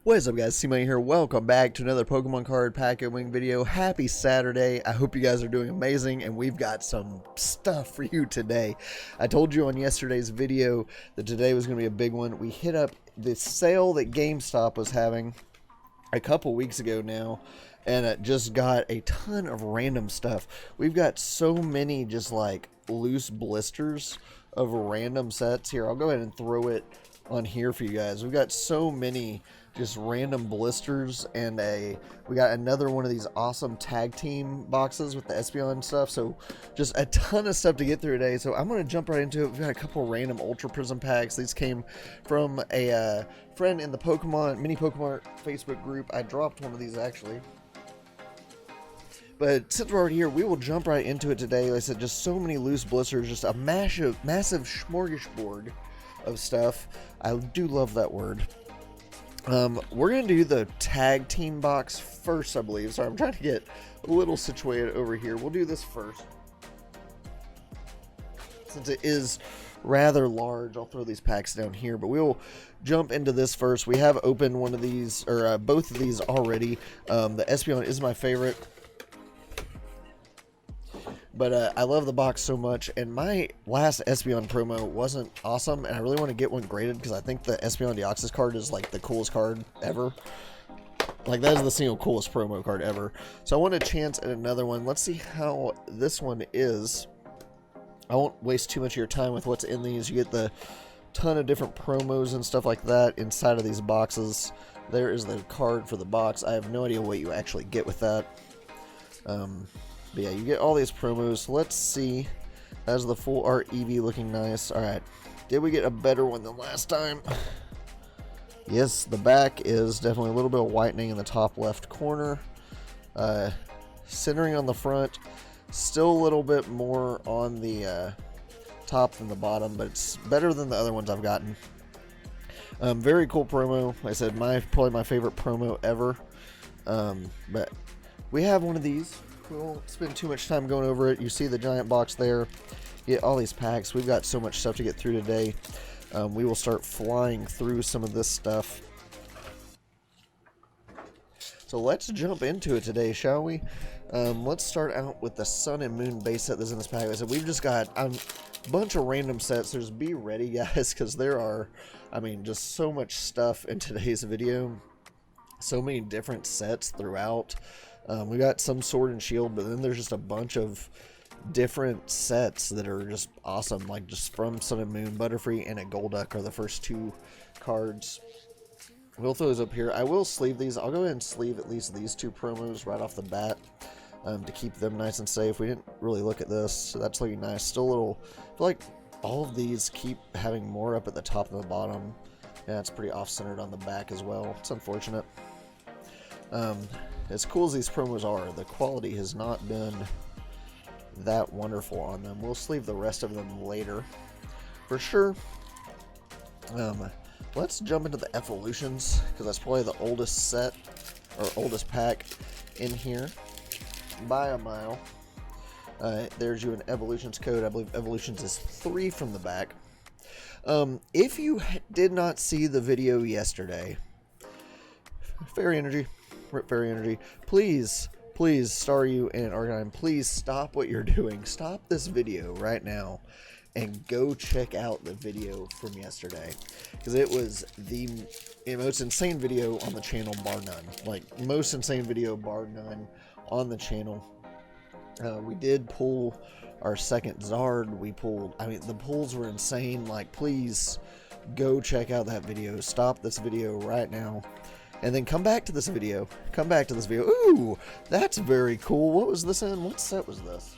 What is up, guys? C-Money here. Welcome back to another Pokemon card pack opening video. Happy Saturday. I hope you guys are doing amazing, and we've got some stuff for you today. I told you on yesterday's video that today was going to be a big one. We hit up the sale that Gamestop was having a couple weeks ago now, and it just got a ton of random stuff. We've got so many just like loose blisters of random sets. Here, I'll go ahead and throw it on here for you guys. We've got so many just random blisters, and we got another one of these awesome tag team boxes with the Espeon stuff. So just a ton of stuff to get through today. So I'm going to jump right into it. We've got a couple random Ultra Prism packs. These came from a friend in the Mini Pokemart Facebook group. I dropped one of these actually. But since we're already here, we will jump right into it today. Like I said, just so many loose blisters, just a massive smorgasbord of stuff. I do love that word. We're going to do the tag team box first, I believe. Sorry, I'm trying to get a little situated over here. We'll do this first. Since it is rather large, I'll throw these packs down here, but we'll jump into this first. We have opened one of these, or both of these already. The Espeon is my favorite. But I love the box so much, and my last Espeon promo wasn't awesome, and I really want to get one graded because I think the Espeon Deoxys card is like the coolest card ever. Like, that is the single coolest promo card ever. So I want a chance at another one. Let's see how this one is. I won't waste too much of your time with what's in these. You get the ton of different promos and stuff like that inside of these boxes. There is the card for the box. I have no idea what you actually get with that. But yeah, you get all these promos. Let's see. That's the full art Eevee looking nice. Alright. Did we get a better one than last time? Yes, the back is definitely a little bit of whitening in the top left corner. Centering on the front. Still a little bit more on the top than the bottom, but it's better than the other ones I've gotten. Very cool promo. Like I said, probably my favorite promo ever. But we have one of these. We won't spend too much time going over it. You see the giant box there. Get all these packs. We've got so much stuff to get through today. We will start flying through some of this stuff. So let's jump into it today, shall we? Let's start out with the Sun and Moon base set that's in this pack. So we've just got a bunch of random sets. There's be ready, guys, because there are, I mean, just so much stuff in today's video. So many different sets throughout. We got some Sword and Shield, but then there's just a bunch of different sets that are just awesome, like just from Sun and Moon. Butterfree and a Golduck are the first two cards. We'll throw those up here. I will sleeve these. I'll go ahead and sleeve at least these two promos right off the bat to keep them nice and safe. We didn't really look at this, so that's looking nice. Still a little, I feel like all of these keep having more up at the top than the bottom. Yeah, it's pretty off-centered on the back as well. It's unfortunate. As cool as these promos are, the quality has not been that wonderful on them. We'll sleeve the rest of them later for sure. Let's jump into the evolutions, because that's probably the oldest set or oldest pack in here by a mile. There's you an evolutions code. I believe evolutions is 3 from the back. If you did not see the video yesterday, Fairy Energy, please star you in an Arcanine. Please stop what you're doing. Stop this video right now and go check out the video from yesterday, because it was the most insane video on the channel, bar none. Like, most insane video bar none on the channel. We did pull our second Zard. I mean, the pulls were insane. Like, please go check out that video. Stop this video right now. And then come back to this video. Ooh, that's very cool. What was this in? What set was this?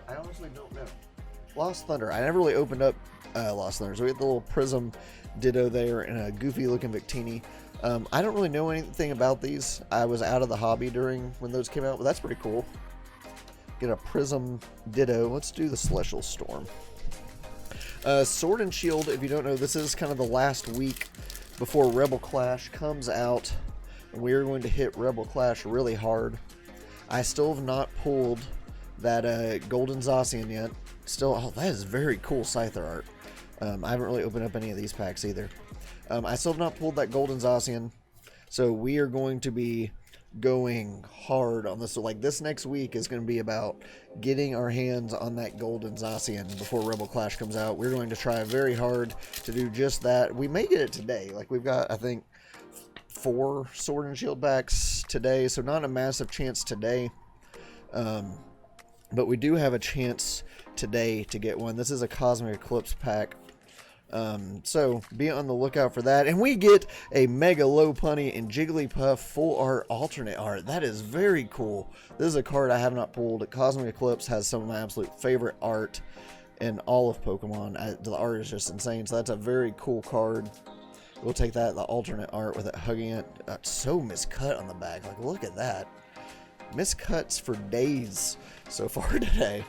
I honestly don't know. Lost Thunder. I never really opened up Lost Thunder. So we had the little Prism Ditto there and a goofy looking Victini. I don't really know anything about these. I was out of the hobby when those came out, but that's pretty cool. Get a Prism Ditto. Let's do the Celestial Storm. Sword and Shield, if you don't know, this is kind of the last week before Rebel Clash comes out, and we are going to hit Rebel Clash really hard. I still have not pulled that Golden Zacian yet. Still, oh, that is very cool Scyther art. I haven't really opened up any of these packs either. I still have not pulled that Golden Zacian. So we are going to be going hard on this. So like this next week is going to be about getting our hands on that golden Zacian before Rebel Clash comes out. We're going to try very hard to do just that. We may get it today. Like we've got, I think, 4 Sword and Shield packs today, so not a massive chance today. But we do have a chance today to get one. This is a Cosmic Eclipse pack. So be on the lookout for that. And we get a Mega Lopunny and Jigglypuff full art alternate art. That is very cool. This is a card I have not pulled. Cosmic Eclipse has some of my absolute favorite art in all of Pokemon. The art is just insane. So that's a very cool card. We'll take that, the alternate art with it hugging it. So miscut on the back. Like, look at that. Miscuts for days so far today.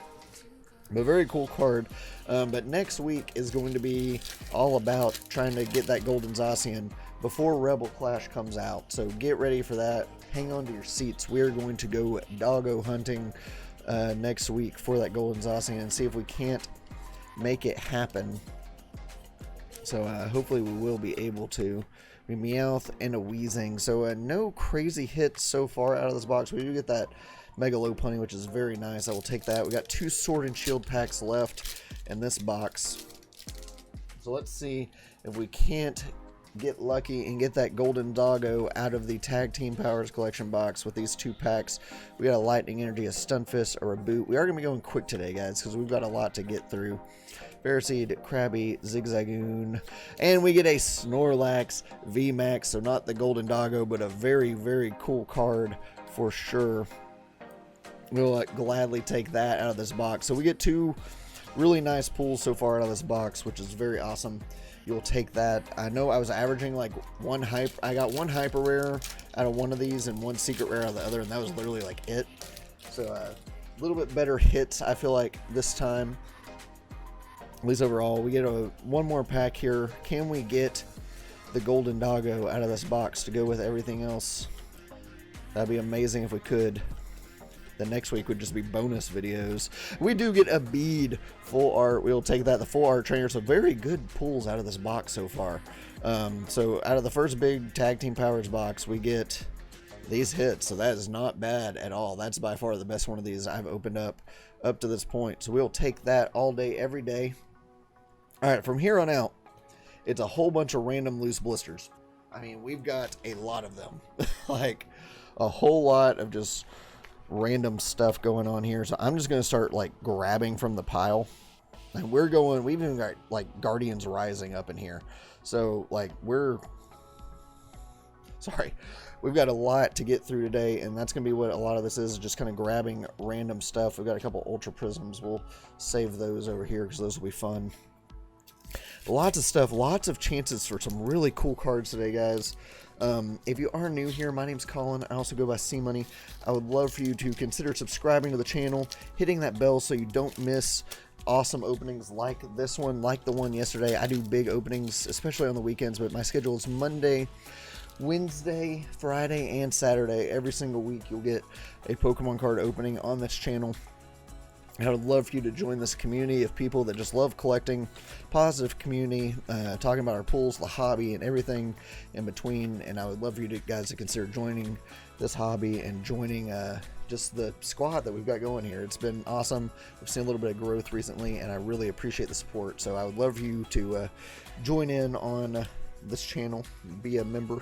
But very cool card. But next week is going to be all about trying to get that golden Zacian before Rebel Clash comes out. So get ready for that. Hang on to your seats. We are going to go doggo hunting next week for that golden Zacian and see if we can't make it happen. So hopefully we will be able to. A Meowth and a Weezing. So no crazy hits so far out of this box. We do get that Mega Lopunny, which is very nice. I will take that. We got 2 Sword and Shield packs left in this box. So let's see if we can't get lucky and get that golden doggo out of the Tag Team Powers collection box with these 2 packs. We got a Lightning Energy, a Stunfisk, or a Boot. We are going to be going quick today, guys, because we've got a lot to get through. Ferroseed, Krabby, Zigzagoon, and we get a Snorlax VMAX, so not the golden doggo, but a very, very cool card for sure. We'll gladly take that out of this box. So we get 2 really nice pulls so far out of this box, which is very awesome. You'll take that. I know I was averaging like I got 1 hyper rare out of one of these and 1 secret rare out of the other, and that was literally like it. So a little bit better hits, I feel like, this time. At least overall. We get one more pack here. Can we get the golden doggo out of this box to go with everything else? That'd be amazing if we could. The next week would just be bonus videos. We do get a bead full art. We'll take that, the full art trainer. So very good pulls out of this box so far. So out of the first big Tag Team Powers box, we get these hits. So that is not bad at all. That's by far the best one of these I've opened up to this point. So we'll take that all day, every day. All right, from here on out, it's a whole bunch of random loose blisters. I mean, we've got a lot of them. Like, a whole lot of just random stuff going on here. So I'm just going to start, like, grabbing from the pile. And we've even got, like, Guardians Rising up in here. So, like, we've got a lot to get through today, and that's going to be what a lot of this is, just kind of grabbing random stuff. We've got a couple Ultra Prisms. We'll save those over here because those will be fun. Lots of stuff, lots of chances for some really cool cards today, guys. If you are new here, my name's Colin. I also go by C-Money. I would love for you to consider subscribing to the channel, hitting that bell so you don't miss awesome openings like this one, like the one yesterday. I do big openings, especially on the weekends, but my schedule is Monday, Wednesday, Friday, and Saturday. Every single week you'll get a Pokemon card opening on this channel. And I would love for you to join this community of people that just love collecting, positive community, talking about our pulls, the hobby, and everything in between. And I would love for you guys to consider joining this hobby and joining just the squad that we've got going here. It's been awesome. We've seen a little bit of growth recently, and I really appreciate the support. So I would love for you to join in on this channel, be a member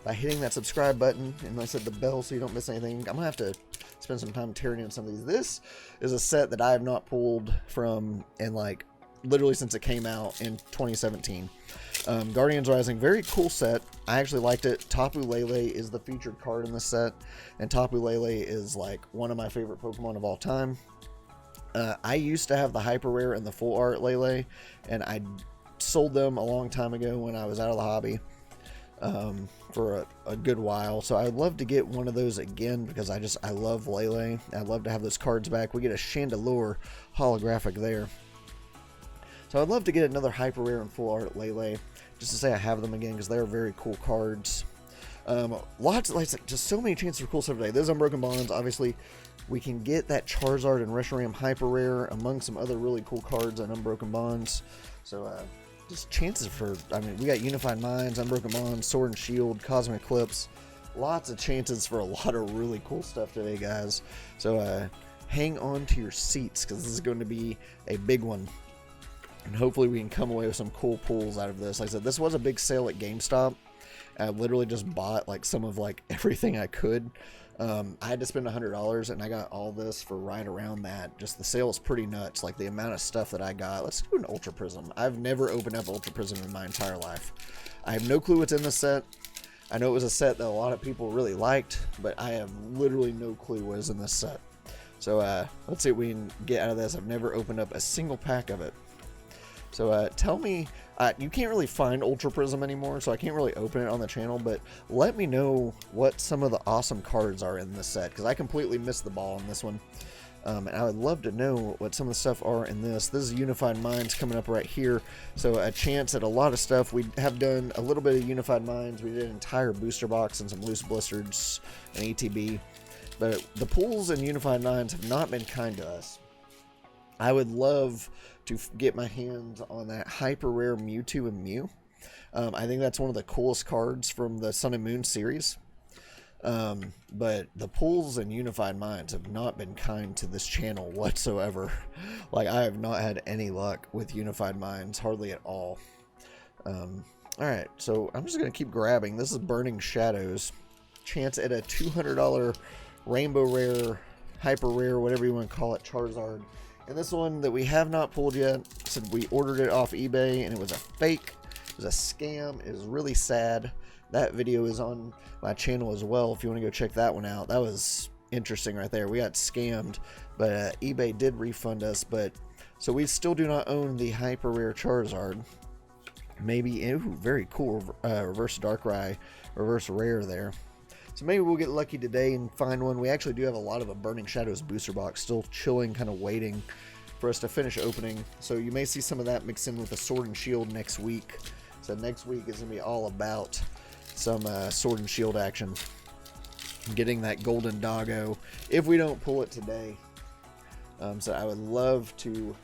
by hitting that subscribe button, and like I said, the bell so you don't miss anything. I'm going to have to spend some time tearing in some of these. This is a set that I have not pulled from in like literally since it came out in 2017. Guardians Rising, very cool set. I actually liked it. Tapu Lele is the featured card in this set, and Tapu Lele is like one of my favorite Pokemon of all time. I used to have the hyper rare and the full art Lele, and I sold them a long time ago when I was out of the hobby. For a good while, so I'd love to get one of those again because I love Lele. I'd love to have those cards back. We get a Chandelure holographic there, so I'd love to get another hyper rare and full art Lele just to say I have them again because they're very cool cards. Lots, like just so many chances for cool stuff today. Those Unbroken Bonds, obviously we can get that Charizard and Reshiram hyper rare among some other really cool cards and Unbroken Bonds. So just chances for, I mean, we got Unifying Minds, Unbroken Bonds, Sword and Shield, Cosmic Eclipse. Lots of chances for a lot of really cool stuff today, guys. So hang on to your seats, because this is going to be a big one. And hopefully we can come away with some cool pulls out of this. Like I said, this was a big sale at Gamestop. I literally just bought like some of like everything I could. I had to spend $100 and I got all this for right around that. Just the sale is pretty nuts. Like the amount of stuff that I got. Let's do an Ultra Prism. I've never opened up Ultra Prism in my entire life. I have no clue what's in this set. I know it was a set that a lot of people really liked, but I have literally no clue what is in this set. So let's see what we can get out of this. I've never opened up a single pack of it. So tell me, you can't really find Ultra Prism anymore, so I can't really open it on the channel, but let me know what some of the awesome cards are in this set, because I completely missed the ball on this one. And I would love to know what some of the stuff are in this. This is Unified Minds coming up right here, so a chance at a lot of stuff. We have done a little bit of Unified Minds. We did an entire booster box and some loose blisters and ETB, but the pulls in Unified Minds have not been kind to us. I would love to get my hands on that hyper rare Mewtwo and Mew. I think that's one of the coolest cards from the Sun and Moon series. But the pulls in Unified Minds have not been kind to this channel whatsoever. Like, I have not had any luck with Unified Minds, hardly at all. Alright, so I'm just going to keep grabbing. This is Burning Shadows. Chance at a $200 Rainbow Rare, Hyper Rare, whatever you want to call it, Charizard. And this one that we have not pulled yet, said we ordered it off eBay and it was a fake. It was a scam. It was really sad. That video is on my channel as well if you want to go check that one out. That was interesting right there. We got scammed, but eBay did refund us. But so we still do not own the hyper rare Charizard. Maybe, ooh, very cool reverse Darkrai, reverse rare there. So maybe we'll get lucky today and find one. We actually do have a lot of a Burning Shadows booster box still chilling, kind of waiting for us to finish opening. So you may see some of that mixed in with the Sword and Shield next week. So next week is going to be all about some Sword and Shield action. Getting that golden doggo if we don't pull it today. So I would love to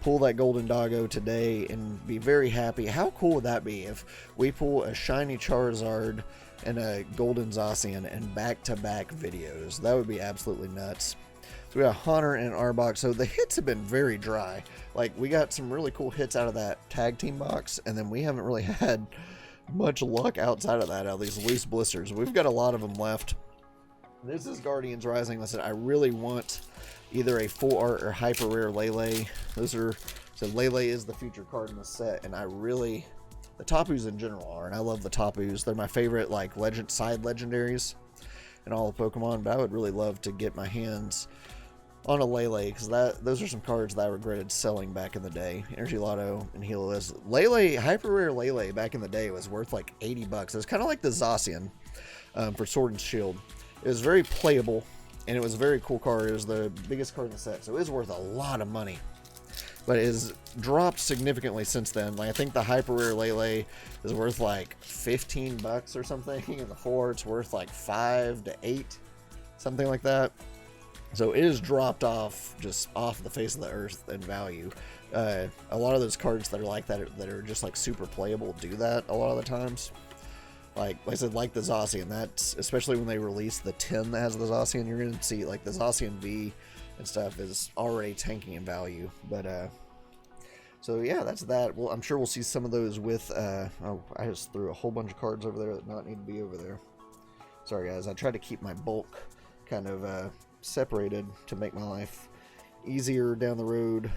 pull that golden doggo today and be very happy. How cool would that be if we pull a shiny Charizard and a golden Zacian in back-to-back videos? That would be absolutely nuts. So we got Haunter and Arbok. So the hits have been very dry. Like, we got some really cool hits out of that tag team box, and then we haven't really had much luck outside of that, out of these loose blisters. We've got a lot of them left. This is Guardians Rising. Listen, I really want either a full art or hyper rare Lele. Those are, so Lele is the feature card in the set, and I really, the Tapus in general are, and I love the Tapus. They're my favorite, like, side legendaries in all of Pokemon, but I would really love to get my hands on a Lele, because those are some cards that I regretted selling back in the day. Energy Lotto and Healers. Lele, hyper rare Lele back in the day was worth like 80 bucks. It was kind of like the Zacian for Sword and Shield. It was very playable, and it was a very cool card. It was the biggest card in the set, so it is worth a lot of money. But it has dropped significantly since then. Like, I think the hyper rare Lele is worth like 15 bucks or something, and the full art's worth like 5 to 8, something like that. So it has dropped off, just off the face of the earth in value. A lot of those cards that are like that, that are just like super playable, do that a lot of the times. Like I said, like the Zacian, that's, especially when they release the tin that has the Zacian, you're going to see like the Zacian V and stuff is already tanking in value. But so yeah, that's that. Well, I'm sure we'll see some of those with oh, I just threw a whole bunch of cards over there that not need to be over there. Sorry guys, I tried to keep my bulk kind of separated to make my life easier down the road.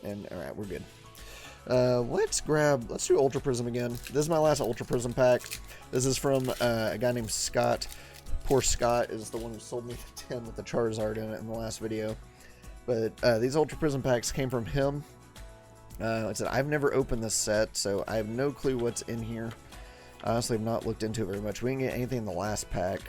And all right, we're good. Let's do Ultra Prism again. This is my last Ultra Prism pack. This is from a guy named Scott. Poor Scott is the one who sold me the tin with the Charizard in it in the last video. But these Ultra Prism packs came from him. Like I said, I've never opened this set, so I have no clue what's in here. I honestly have not looked into it very much. We didn't get anything in the last pack.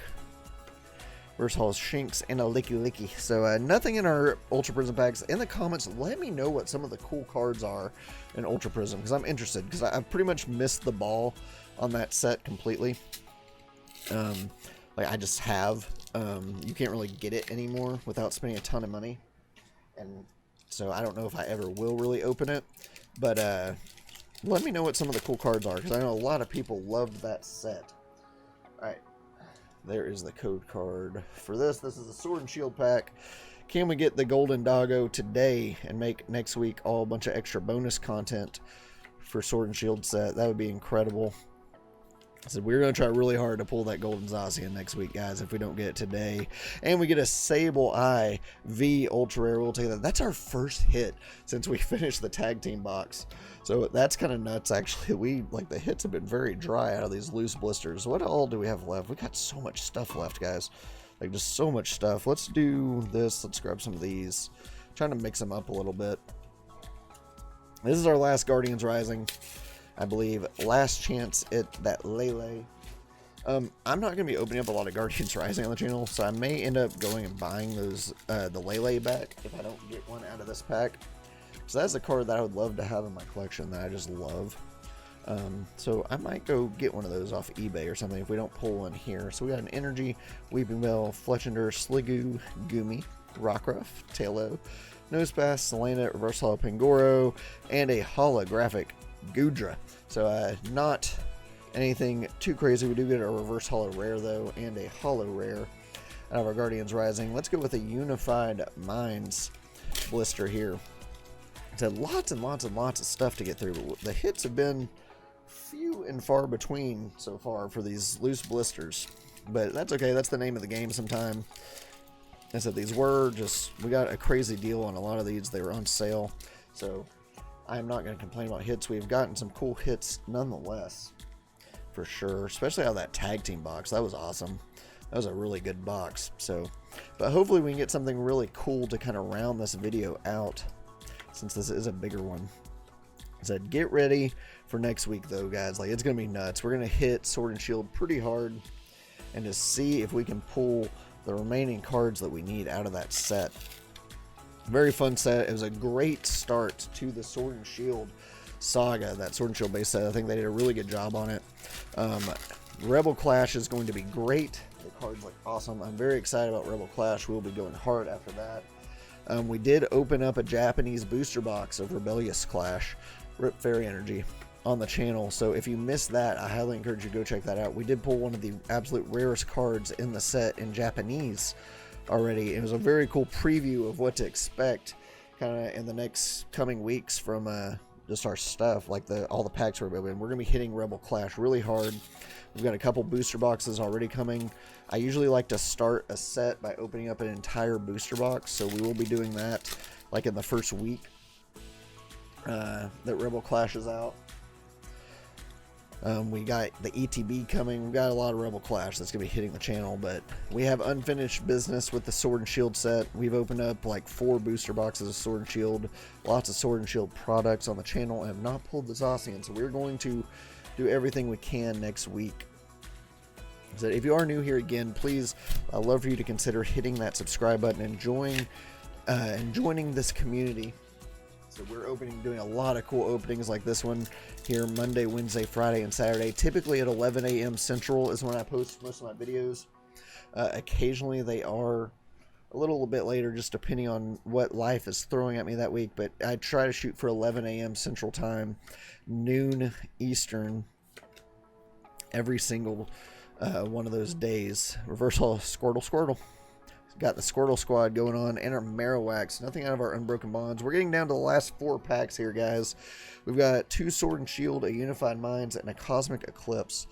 First Hall's Shinx and a Licky. So nothing in our Ultra Prism packs. In the comments, let me know what some of the cool cards are in Ultra Prism, because I'm interested, because I've pretty much missed the ball on that set completely. Like I just have. You can't really get it anymore without spending a ton of money. And so I don't know if I ever will really open it. But let me know what some of the cool cards are, because I know a lot of people loved that set. Alright, there is the code card for this. This is a Sword and Shield pack. Can we get the Golden Doggo today and make next week all a bunch of extra bonus content for Sword and Shield set? That would be incredible. So we're going to try really hard to pull that Golden Zacian next week, guys, if we don't get it today. And we get a Sable Eye V Ultra Rare. We'll take that. That's our first hit since we finished the tag team box. So that's kind of nuts, actually. The hits have been very dry out of these loose blisters. What all do we have left? We got so much stuff left, guys. Like, just so much stuff. Let's do this. Let's grab some of these. Trying to mix them up a little bit. This is our last Guardians Rising, I believe. Last chance at that Lele. I'm not going to be opening up a lot of Guardians Rising on the channel, so I may end up going and buying those the Lele back if I don't get one out of this pack. So that's a card that I would love to have in my collection that I just love. So I might go get one of those off eBay or something if we don't pull one here. So we got an Energy, Weeping Bell, Fletchender, Sliggoo, Goomy, Rockruff, Tailo, Nosepass, Selena, Reverse Hollow Pangoro, and a holographic Goodra. So not anything too crazy. We do get a Reverse Hollow Rare though, and a Hollow Rare out of our Guardians Rising. Let's go with a Unified Minds blister here. It's had lots and lots and lots of stuff to get through, but the hits have been few and far between so far for these loose blisters. But that's okay. That's the name of the game sometime. I said these were just, we got a crazy deal on a lot of these. They were on sale. So I'm not going to complain about hits. We've gotten some cool hits nonetheless, for sure. Especially out of that tag team box. That was awesome. That was a really good box. So, but hopefully we can get something really cool to kind of round this video out, since this is a bigger one. I said, get ready for next week though, guys. Like, it's going to be nuts. We're going to hit Sword and Shield pretty hard and just see if we can pull the remaining cards that we need out of that set. Very fun set. It was a great start to the Sword and Shield saga, that Sword and Shield base set. I think they did a really good job on it. Rebel Clash is going to be great. The cards look awesome. I'm very excited about Rebel Clash. We'll be going hard after that. We did open up a Japanese booster box of Rebellious Clash, Rip Fairy Energy, on the channel. So if you missed that, I highly encourage you to go check that out. We did pull one of the absolute rarest cards in the set in Japanese already. It was a very cool preview of what to expect kind of in the next coming weeks from just our stuff, like all the packs we're building. We're going to be hitting Rebel Clash really hard. We've got a couple booster boxes already coming. I usually like to start a set by opening up an entire booster box, so we will be doing that like in the first week that Rebel Clash is out. We got the ETB coming. We've got a lot of Rebel Clash that's going to be hitting the channel, but we have unfinished business with the Sword and Shield set. We've opened up like 4 booster boxes of Sword and Shield, lots of Sword and Shield products on the channel, and have not pulled the Zacian, so we're going to do everything we can next week. So if you are new here again, please, I'd love for you to consider hitting that subscribe button and joining this community. So we're doing a lot of cool openings like this one here Monday, Wednesday, Friday, and Saturday. Typically at 11 a.m. Central is when I post most of my videos. Occasionally they are a little bit later, just depending on what life is throwing at me that week. But I try to shoot for 11 a.m. Central Time, noon Eastern, every single one of those days. Reversal Squirtle. Got the Squirtle squad going on, and our Marowaks. Nothing out of our Unbroken Bonds. We're getting down to the last 4 packs here, guys. We've got 2 Sword and Shield, a Unified Minds, and a Cosmic Eclipse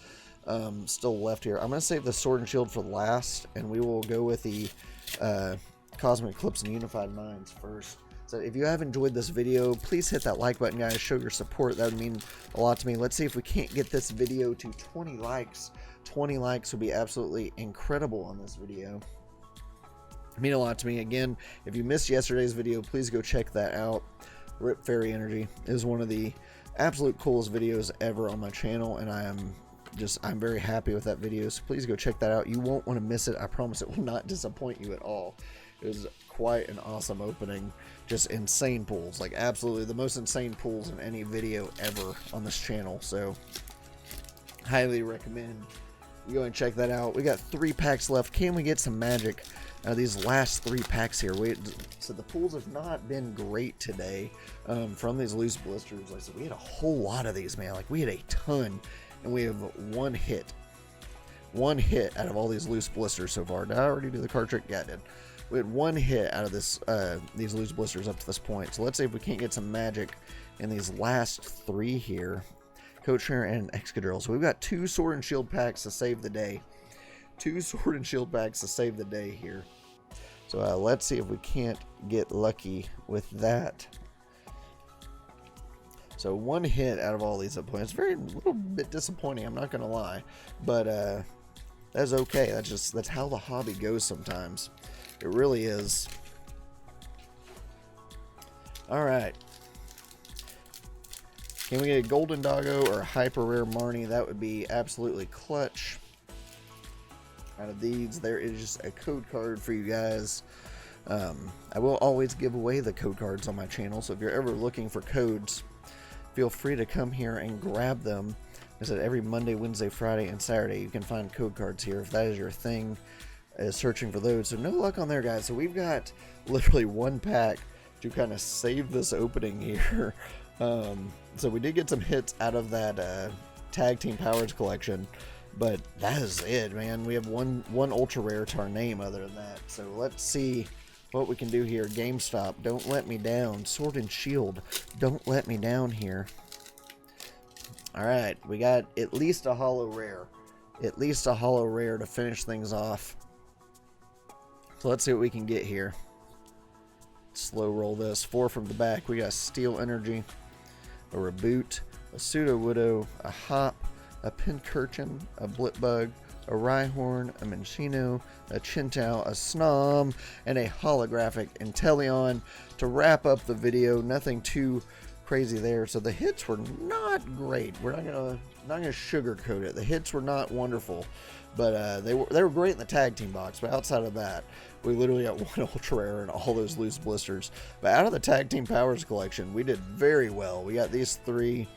still left here. I'm going to save the Sword and Shield for last, and we will go with the Cosmic Eclipse and Unified Minds first. So if you have enjoyed this video, please hit that like button, guys. Show your support. That would mean a lot to me. Let's see if we can't get this video to 20 likes. 20 likes would be absolutely incredible on this video. Mean a lot to me. Again, if you missed yesterday's video, please go check that out. Rip Fairy Energy is one of the absolute coolest videos ever on my channel, and I'm very happy with that video, so please go check that out. You won't want to miss it. I promise it will not disappoint you at all. It was quite an awesome opening. Just insane pulls, like absolutely the most insane pulls in any video ever on this channel. So highly recommend go and check that out. We got 3 packs left. Can we get some magic out of these last 3 packs here? So the pulls have not been great today from these loose blisters. Like I said, we had a whole lot of these, man. Like we had a ton, and we have 1 hit. 1 hit out of all these loose blisters so far. Did I already do the card trick? Yeah, I did. We had 1 hit out of this these loose blisters up to this point. So let's see if we can't get some magic in these last 3 here. Coach Trainer and Excadrill. So we've got 2 Sword and Shield packs to save the day. 2 Sword and Shield packs to save the day here. So let's see if we can't get lucky with that. So 1 hit out of all these up points. It's a little bit disappointing, I'm not going to lie. But that's okay. That's how the hobby goes sometimes. It really is. Alright. Can we get a Golden Doggo or a Hyper Rare Marnie? That would be absolutely clutch. Out of these, there is just a code card for you guys. I will always give away the code cards on my channel, so if you're ever looking for codes, feel free to come here and grab them. I said every Monday, Wednesday, Friday, and Saturday you can find code cards here if that is your thing, searching for those. So no luck on there, guys. So we've got literally 1 pack to kind of save this opening here. So we did get some hits out of that Tag Team Powers collection, but that is it, man. We have one ultra rare to our name other than that. So let's see what we can do here. Gamestop, don't let me down. Sword and Shield, don't let me down here. Alright, we got at least a holo rare. At least a holo rare to finish things off. So let's see what we can get here. Slow roll this. 4 from the back. We got Steel Energy, a Reboot, a Pseudo-Widow, a Hop, a Pincurchin, a Blipbug, a Rhyhorn, a Minccino, a Chintao, a Snom, and a holographic Inteleon to wrap up the video. Nothing too crazy there. So the hits were not great. We're not gonna sugarcoat it. The hits were not wonderful, but they were great in the tag team box. But outside of that, we literally got 1 ultra rare and all those loose blisters. But out of the Tag Team Powers collection, we did very well. We got these 3,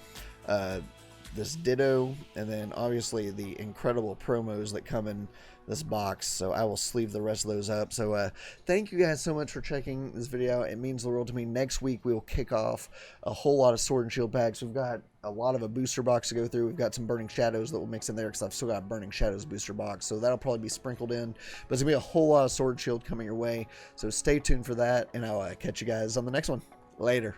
this Ditto, and then obviously the incredible promos that come in this box. So I will sleeve the rest of those up. So thank you guys so much for checking this video. It means the world to me. Next week we will kick off a whole lot of Sword and Shield packs. We've got a lot of a booster box to go through. We've got some Burning Shadows that we'll mix in there because I've still got a Burning Shadows booster box, so that'll probably be sprinkled in. But it's gonna be a whole lot of Sword and Shield coming your way, so stay tuned for that, and I'll catch you guys on the next one. Later.